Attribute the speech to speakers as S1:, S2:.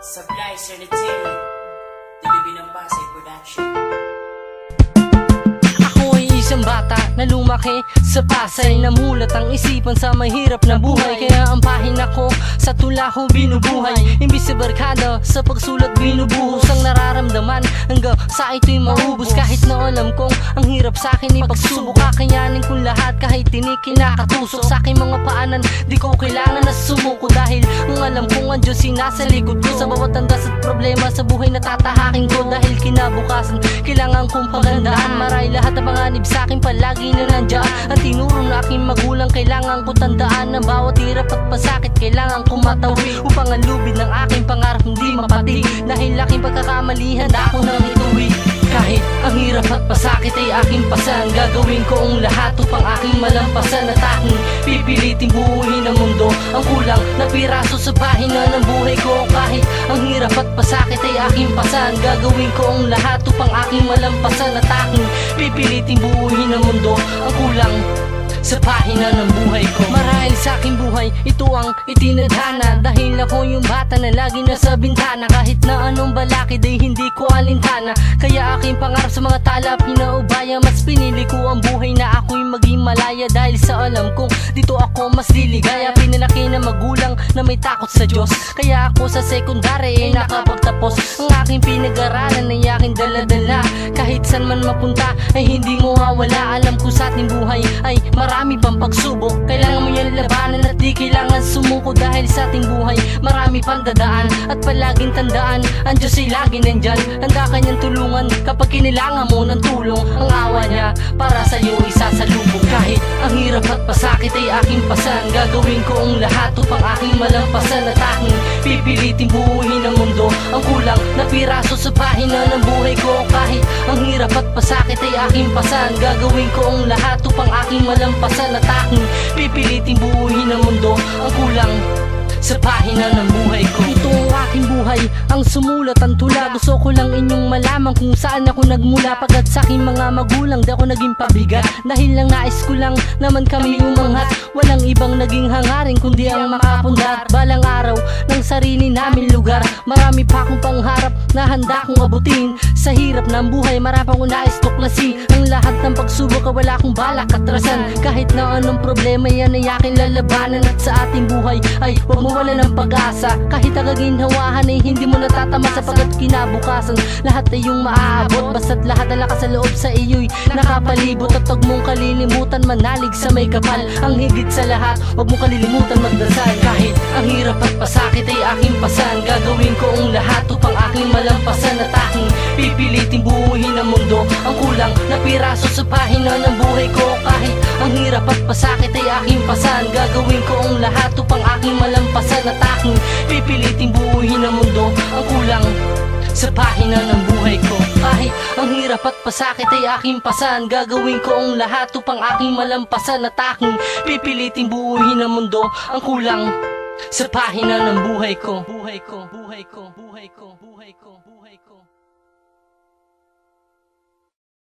S1: Supply Sanitary, Dilibin ng Pasay Production.
S2: Ako ay isang bata na lumaki sa Pasay, namulat ang isipan sa mahirap na buhay. Kaya ang pahina ko sa tula ko binubuhay, imbis sa barkada sa pagsulat binubuhos ang nararamdaman hanggang sa ito'y maubos. Kahit na alam kong ang hirap sa akin ipagsubok, kakayanin kong lahat kahit tinikinakatusok sa aking mga paanan. Di ko kailangan na sumuko dahil ang alam kong ang Diyos sinasa likod ko sa bawat andas at problema sa buhay na tatahakin ko. Dahil kinabukasan kailangan kong pagandaan, maray lahat ng panganib sa akin palagi na nandiyan. Ang tinuro na aking magulang kailangan ko tandaan, ng bawat hirap at pasakit kailangan kong matawi, upang ang lubid ng aking pangarap hindi mapatig. Dahil aking pagkakamalihan ako nang ituwi. Kahit ang hirap at pasakit ay aking pasan, gagawin ko ang lahat upang aking malampasan. At aking pipiliting buuhin ang mundo, ang kulang na piraso sa pahina ng buhay ko. Kahit ang hirap at pasakit ay aking pasan, gagawin ko ang lahat upang aking malampasan. At aking pipiliting buuhin ang mundo, ang kulang sa pahina ng buhay ko. Marahil sa aking buhay, ito ang itinadhana, dahil ako yung bata na lagi nasa bintana. Kahit na anong balakid ay hindi ko alintana, kaya aking pangarap sa mga tala pinaubaya. Mas pinili ko ang buhay na ako'y maging malaya, dahil sa alam kong dito ako mas liligaya. Pinalaki na magulang na may takot sa Diyos, kaya ako sa sekundary ay nakapagtapos. Ang aking pinag-aralan ay aking daladala, kahit saan man mapunta ay hindi mo mawala. Alam ko sa ating buhay ay marami pang pagsubok, kailangan mo yan labanan at di kailangan sumuko. Dahil sa ating buhay marami pang dadaan, at palaging tandaan ang Diyos ay lagi nandyan, handa kanyang tulungan kapag kinilangan mo ng tulong. Ang awa niya para sa'yo isasalubong. Kahit ang hirap at pasakit ay aking pasan, gagawin ko ang lahat upang aking malampasan. At aking pipiliting buuhin ang mundo, ang kulang na piraso sa pahina ng buhay ko. Kahit ang hirap at pasakit ay aking pasan, gagawin ko ang lahat upang aking malampasan. At aking pipiliting buuhin ang mundo, ang kulang sa pahina ng buhay ko. Ito ang aking buhay, ang sumulat ang tula. Gusto ko lang inyong malaman kung saan ako nagmula. Pagkat sa aking mga magulang di ako naging pabigat, dahil lang nais ko lang naman kami umangat. Walang ibang naging hangarin kundi ang makapundar balang araw ng sarili namin lugar. Marami pa akong pangharap na handa kong abutin. Sa hirap ng buhay marami pang nais tuklasin. Ang lahat ng pagsubok wala akong balak atrasan. Kahit na anong problema yan ay aking lalabanan. At sa ating buhay ay huwag mo wala ng pag-asa, kahit ang kaginhawahan ay hindi mo natatama, sapagkat kinabukasan lahat ay yung maaabot. Basta't lahat na lakas sa loob sa iyo'y nakapalibot. At huwag mong kalilimutan manalig sa may kapal. Ang higit sa lahat, huwag mong kalilimutan magdasal. Kahit ang hirap at pasakit ay aking pasan, gagawin ko ang lahat upang aking malampasan. At aking pipiliting buuhin ang mundo, ang kulang na piraso sa pahina ng buhay ko. Kahit ang hirap at pasakit ay aking pasan, gagawin ko ang lahat upang aking malampasan. At aking pipiliting buuhin ang mundo, ang kulang sa pahina ng buhay ko. Kahit ang hirap at pasakit ay aking pasan, gagawin ko ang lahat upang aking malampasan. At aking pipiliting buuhin ang mundo, ang kulang sa pahina ng buhay ko. Buhay ko, buhay ko, buhay ko.